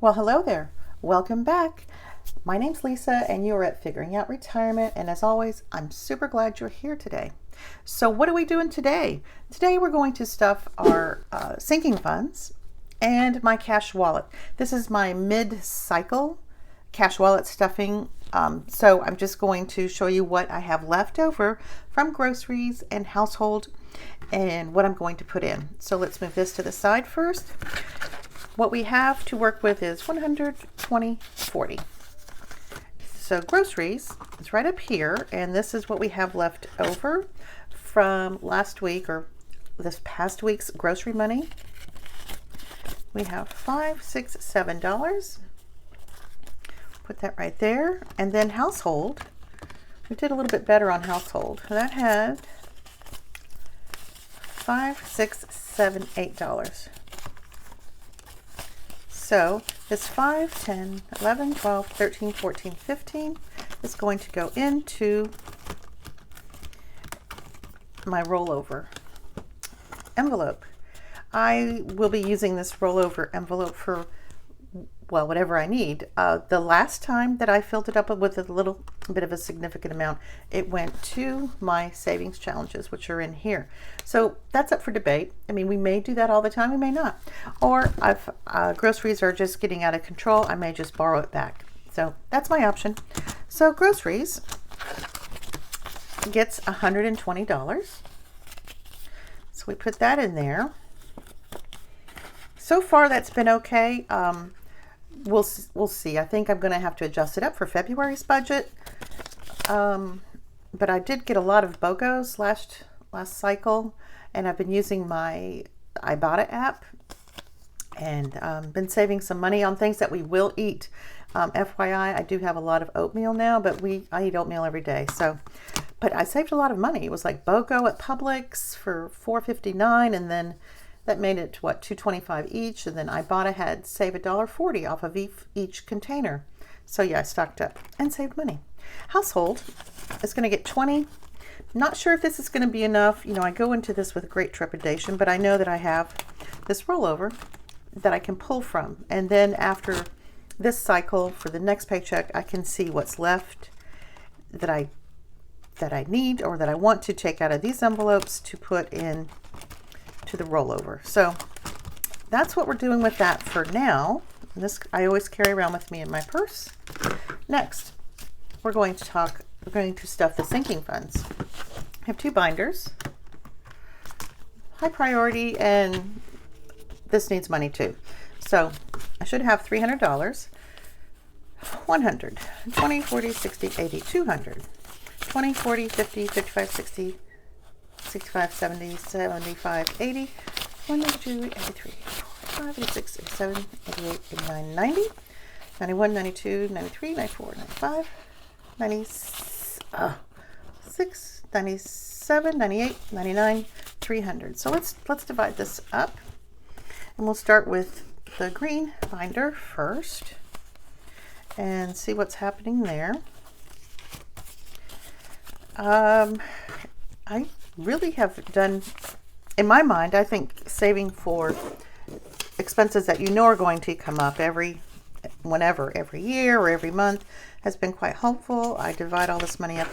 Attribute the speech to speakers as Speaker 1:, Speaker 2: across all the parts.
Speaker 1: Well, hello there. Welcome back. My name's Lisa and you're at Figuring Out Retirement. And as always, I'm super glad you're here today. So what are we doing today? Today we're going to stuff our sinking funds and my cash wallet. This is my mid-cycle cash wallet stuffing. So I'm just going to show you what I have left over from groceries and household and what I'm going to put in. So let's move this to the side first. What we have to work with is 100, 20, 40. So groceries is right up here, and this is what we have left over from last week or this past week's grocery money. We have $5, $6, $7. Put that right there. And then household, we did a little bit better on household. That had $5, $6, $7, $8. So this 5, 10, 11, 12, 13, 14, 15 is going to go into my rollover envelope. I will be using this rollover envelope for, well, whatever I need. The last time that I filled it up with a little bit of a significant amount, it went to my savings challenges, which are in here. So that's up for debate. I mean, we may do that all the time, we may not. Or if groceries are just getting out of control, I may just borrow it back. So that's my option. So groceries gets $120. So we put that in there. So far that's been okay. We'll see. I think I'm going to have to adjust it up for February's budget. But I did get a lot of BOGOs last cycle, and I've been using my Ibotta app and been saving some money on things that we will eat. FYI, I do have a lot of oatmeal now, but I eat oatmeal every day. So, but I saved a lot of money. It was like BOGO at Publix for $4.59, and then that made it what, $2.25 each, and then Ibotta had save $1.40 off of each container. So yeah, I stocked up and saved money. Household is going to get 20. Not sure if this is going to be enough. You know, I go into this with great trepidation, but I know that I have this rollover that I can pull from, and then after this cycle for the next paycheck, I can see what's left that I need or that I want to take out of these envelopes to put in to the rollover. So that's what we're doing with that for now. And this I always carry around with me in my purse. Next, we're going to stuff the sinking funds. I have two binders, high priority, and this needs money too. So I should have $300, 100, 20, 40, 60, 80, 200, 20, 40, 50, 55, 60, 65, 70, 75, 80, 192, 83, 85, 86, 87, 88, 89, 90, 91, 92, 93, 94, 95, 96, 97, 98, 99, 300. So let's divide this up, and we'll start with the green binder first and see what's happening there. I really have done, in my mind, I think saving for expenses that you know are going to come up every year or every month has been quite helpful. I divide all this money up,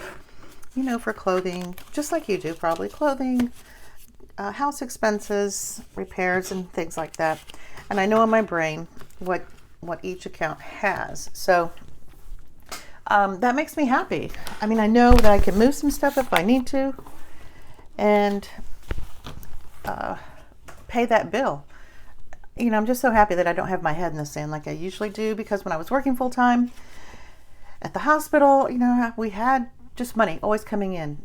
Speaker 1: you know, for clothing, just like you do probably, clothing, house expenses, repairs, and things like that. And I know in my brain what each account has. So that makes me happy. I mean, I know that I can move some stuff if I need to and pay that bill. You know, I'm just so happy that I don't have my head in the sand like I usually do, because when I was working full time at the hospital, you know, we had just money always coming in.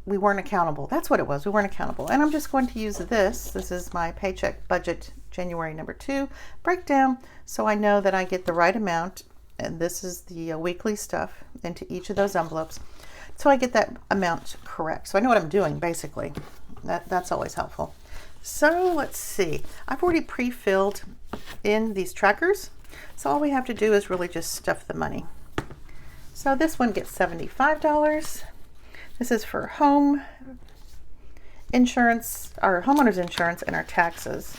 Speaker 1: We weren't accountable. That's what it was. We weren't accountable. And I'm just going to use this. This is my paycheck budget January number 2 breakdown, so I know that I get the right amount. And this is the weekly stuff into each of those envelopes, so I get that amount correct. So I know what I'm doing, basically. That's always helpful. So let's see. I've already pre-filled in these trackers, so all we have to do is really just stuff the money. So this one gets $75. This is for home insurance, our homeowner's insurance, and our taxes.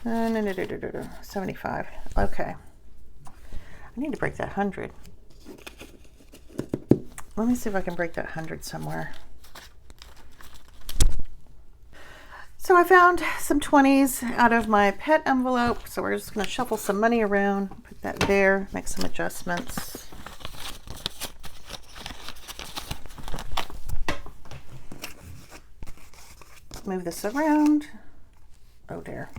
Speaker 1: No, 75. Okay. I need to break that 100. Let me see if I can break that 100 somewhere. So I found some 20s out of my pet envelope. So we're just going to shuffle some money around, put that there, make some adjustments. Move this around. Oh dear.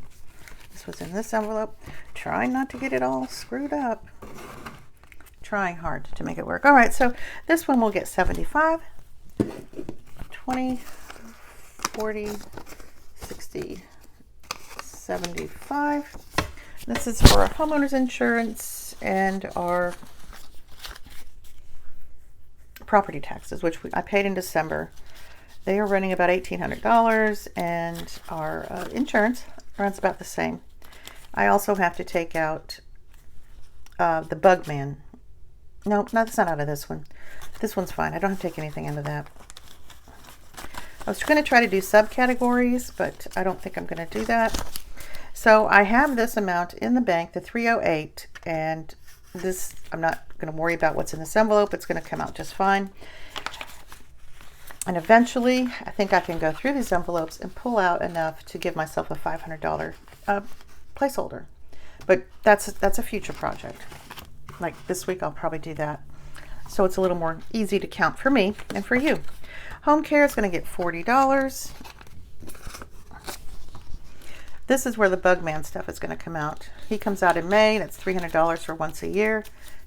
Speaker 1: This was in this envelope. Trying not to get it all screwed up. Trying hard to make it work. All right, so this one will get 75, 20, 40, 60, 75. This is for our homeowner's insurance and our property taxes, which I paid in December. They are running about $1,800, and our insurance runs about the same. I also have to take out the bug man. No, that's not out of this one. This one's fine. I don't have to take anything out of that. I was going to try to do subcategories, but I don't think I'm going to do that. So I have this amount in the bank, the 308, and this, I'm not going to worry about what's in this envelope. It's going to come out just fine. And eventually, I think I can go through these envelopes and pull out enough to give myself a $500 placeholder. But that's a future project. Like this week, I'll probably do that. So it's a little more easy to count for me and for you. Home care is going to get $40. This is where the Bugman stuff is going to come out. He comes out in May. That's $300 for once a year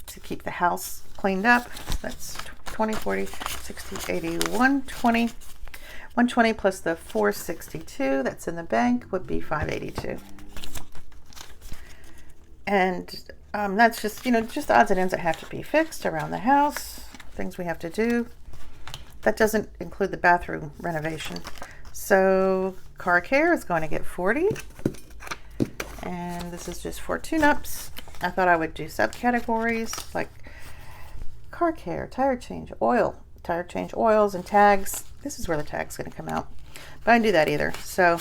Speaker 1: to keep the house cleaned up. That's 20, 40, 60, 80, 120. 120 plus the 462 that's in the bank would be 582. And that's just, just odds and ends that have to be fixed around the house, things we have to do. That doesn't include the bathroom renovation. So car care is going to get 40. And this is just for tune-ups. I thought I would do subcategories like car care, tire change, oils, and tags. This is where the tag's going to come out. But I didn't do that either. So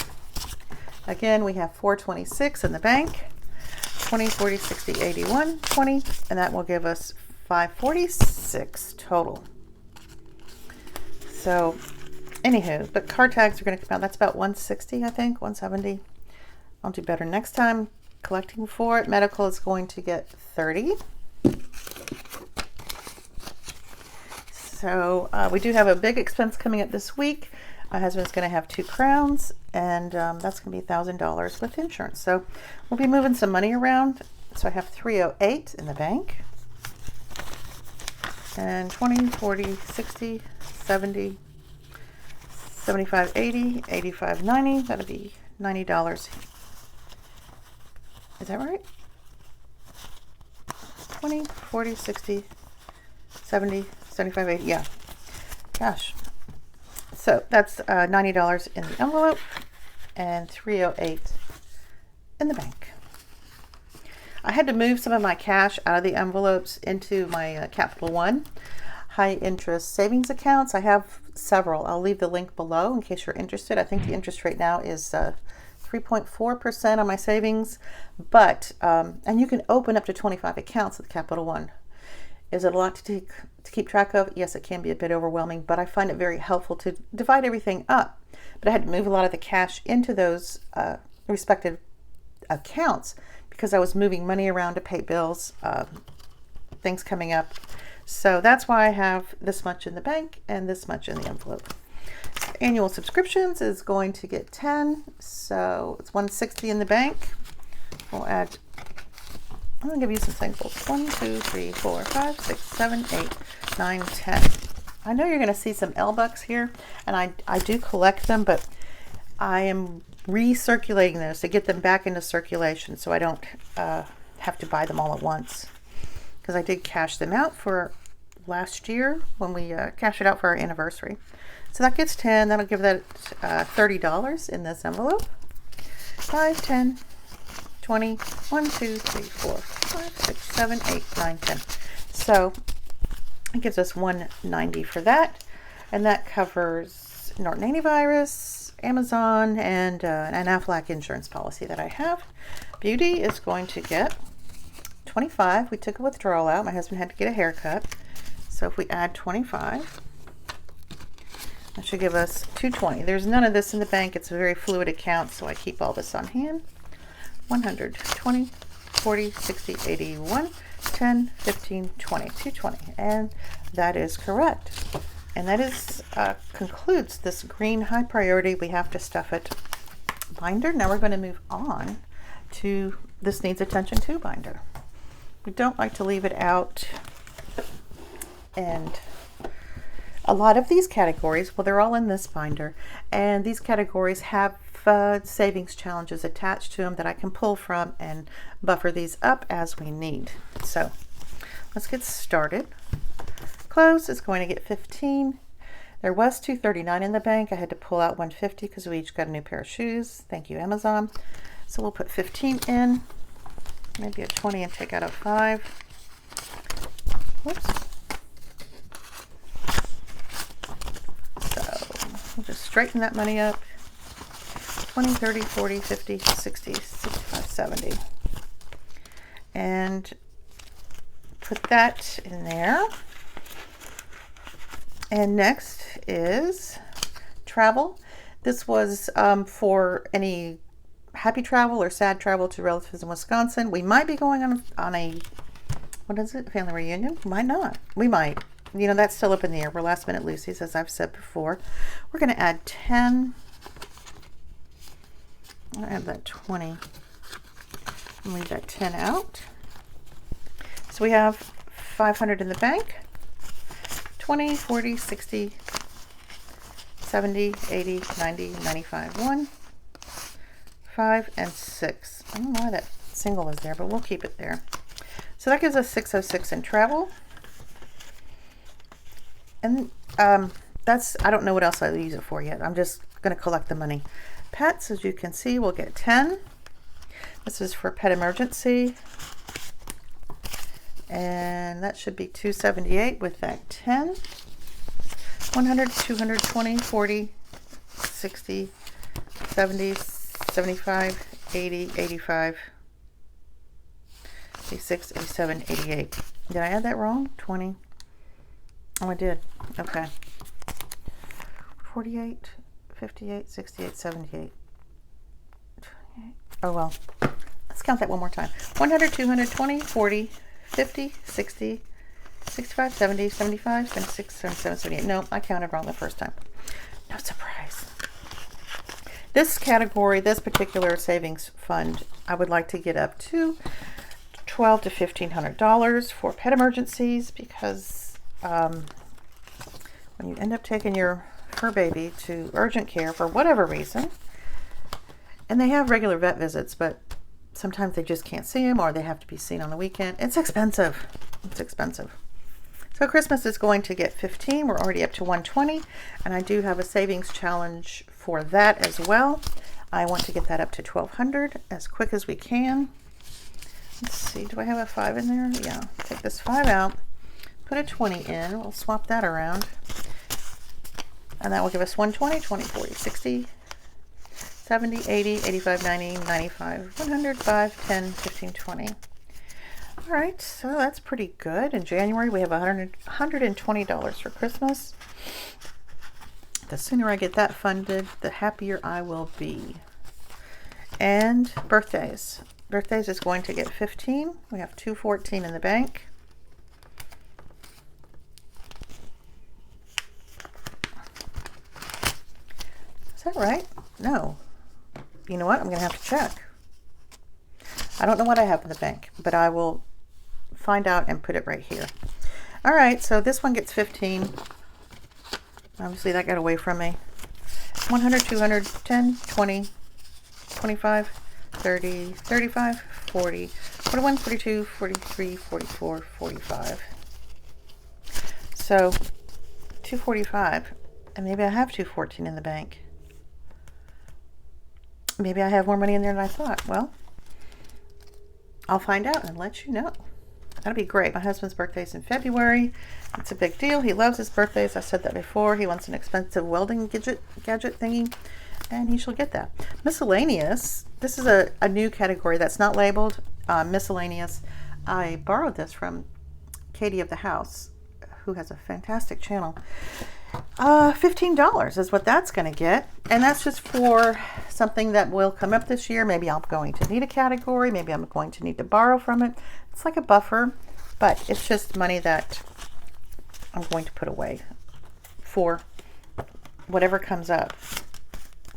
Speaker 1: again, we have 426 in the bank. 20, 40, 60, 80, 120, and that will give us 546 total. So, anywho, but car tags are going to come out. That's about 160, I think, 170. I'll do better next time collecting for it. Medical is going to get 30. So, we do have a big expense coming up this week. My husband's going to have 2 crowns, and that's going to be $1,000 with insurance. So we'll be moving some money around. So I have 308 in the bank, and 20, 40, 60, 70, 75, 80, 85, 90. That'll be $90. Is that right? 20, 40, 60, 70, 75, 80. Yeah. Gosh. So that's $90 in the envelope and 308 in the bank. I had to move some of my cash out of the envelopes into my Capital One high interest savings accounts. I have several. I'll leave the link below in case you're interested. I think the interest rate now is 3.4% on my savings, but and you can open up to 25 accounts at the Capital One. Is it a lot to keep track of? Yes, it can be a bit overwhelming, but I find it very helpful to divide everything up. But I had to move a lot of the cash into those respective accounts because I was moving money around to pay bills, things coming up. So that's why I have this much in the bank and this much in the envelope. Annual subscriptions is going to get 10, so it's 160 in the bank. We'll add, I'm going to give you some samples. 1, 2, 3, 4, 5, 6, 7, 8, 9, 10. I know you're going to see some L-Bucks here, and I do collect them, but I am recirculating those to get them back into circulation so I don't have to buy them all at once. Because I did cash them out for last year when we cashed it out for our anniversary. So that gets 10. That'll give that $30 in this envelope. 5, 10, 20, 1, 2, 3, 4, 5, 6, 7, 8, 9, 10. So it gives us $190 for that. And that covers Norton antivirus Amazon and an Aflac insurance policy that I have. Beauty is going to get 25. We took a withdrawal out. My husband had to get a haircut. So if we add 25, that should give us 220. There's none of this in the bank. It's a very fluid account, so I keep all this on hand. 100, 20, 40, 60, 81, 10, 15, 20, 220. And that is correct. And that is concludes this green high priority. We have to stuff it binder. Now we're going to move on to this needs attention too binder. We don't like to leave it out. And a lot of these categories, well, they're all in this binder, and these categories have savings challenges attached to them that I can pull from and buffer these up as we need. So let's get started. Clothes is going to get 15. There was $239 in the bank. I had to pull out $150 because we each got a new pair of shoes. Thank you, Amazon. So we'll put 15 in, maybe a 20 and take out a 5. Whoops. We'll just straighten that money up. 20, 30, 40, 50, 60, 65, 70. And put that in there. And next is travel. This was for any happy travel or sad travel to relatives in Wisconsin. We might be going on a, what is it, family reunion? Might not. We might. You know, that's still up in the air. We're last minute Lucy's, as I've said before. We're going to add 10. I'll add that 20. And leave that 10 out. So we have 500 in the bank. 20, 40, 60, 70, 80, 90, 95, 1, 5, and 6. I don't know why that single is there, but we'll keep it there. So that gives us 606 in travel. And that's, I don't know what else I'll use it for yet. I'm just going to collect the money. Pets, as you can see, we'll get 10. This is for pet emergency. And that should be 278 with that 10. 100, 200, 20, 40, 60, 70, 75, 80, 85, 86, 87, 88. Did I add that wrong? 20. Oh, I did. Okay. 48, 58, 68, 78. 28. Oh, well. Let's count that one more time. 100, 200, 20, 40, 50, 60, 65, 70, 75, 76, 77, 78. No, I counted wrong the first time. No surprise. This category, this particular savings fund, I would like to get up to $1,200 to $1,500 for pet emergencies, because when you end up taking your fur baby to urgent care for whatever reason, and they have regular vet visits, but sometimes they just can't see him, or they have to be seen on the weekend. It's expensive. It's expensive. So Christmas is going to get 15. We're already up to 120, and I do have a savings challenge for that as well. I want to get that up to 1,200 as quick as we can. Let's see, do I have a 5 in there? Yeah, take this 5 out, put a 20 in. We'll swap that around, and that will give us 120, 20, 40, 60, 70, 80, 85, 90, 95, 100, 5, 10, 15, 20. All right, so that's pretty good. In January, we have $120 for Christmas. The sooner I get that funded, the happier I will be. And birthdays. Birthdays is going to get 15. We have 214 in the bank. Is that right? No. You know what? I'm going to have to check. I don't know what I have in the bank, but I will find out and put it right here. All right, so this one gets 15. Obviously, that got away from me. 100, 200, 10, 20, 25, 30, 35, 40, 41, 42, 43, 44, 45. So 245, and maybe I have 214 in the bank. Maybe I have more money in there than I thought. Well, I'll find out and let you know. That'll be great. My husband's birthday's in February. It's a big deal. He loves his birthdays. I said that before. He wants an expensive welding gadget thingy. and he shall get that. Miscellaneous, this is a new category that's not labeled. Miscellaneous, I borrowed this from Katie of the House, who has a fantastic channel. $15 is what that's going to get, and that's just for something that will come up this year. Maybe I'm going to need a category, maybe I'm going to need to borrow from it. It's like a buffer, but it's just money that I'm going to put away for whatever comes up.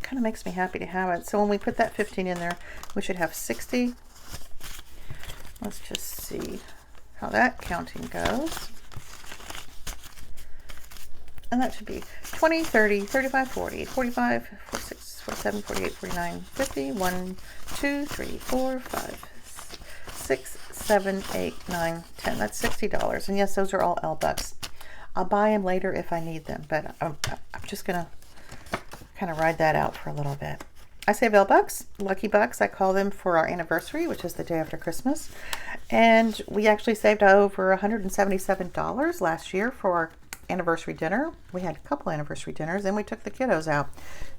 Speaker 1: Kind of makes me happy to have it. So when we put that 15 in there, we should have 60. Let's just see how that counting goes. And that should be 20, 30, 35, 40, 45, 46, 47, 48, 49, 50, 1, 2, 3, 4, 5, 6, 7, 8, 9, 10. That's $60. And yes, those are all L bucks. I'll buy them later if I need them, but I'm just going to kind of ride that out for a little bit. I save L bucks, lucky bucks, I call them, for our anniversary, which is the day after Christmas. And we actually saved over $177 last year for our anniversary dinner. We had a couple anniversary dinners, and we took the kiddos out.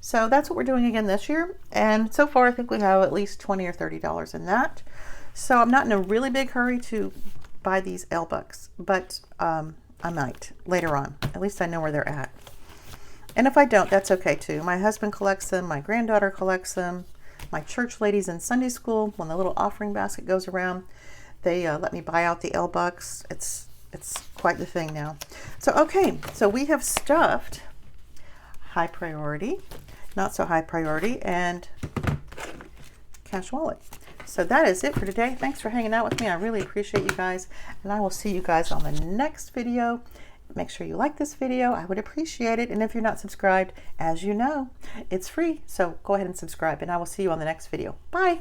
Speaker 1: So that's what we're doing again this year. And so far, I think we have at least $20 or $30 in that. So I'm not in a really big hurry to buy these L bucks, but I might later on. At least I know where they're at. And if I don't, that's okay too. My husband collects them. My granddaughter collects them. My church ladies in Sunday school, when the little offering basket goes around, they let me buy out the L bucks. It's quite the thing now. So, okay, so we have stuffed high priority, not so high priority, and cash wallet. So that is it for today. Thanks for hanging out with me. I really appreciate you guys, and I will see you guys on the next video. Make sure you like this video. I would appreciate it. And if you're not subscribed, as you know, it's free. So go ahead and subscribe, and I will see you on the next video. Bye.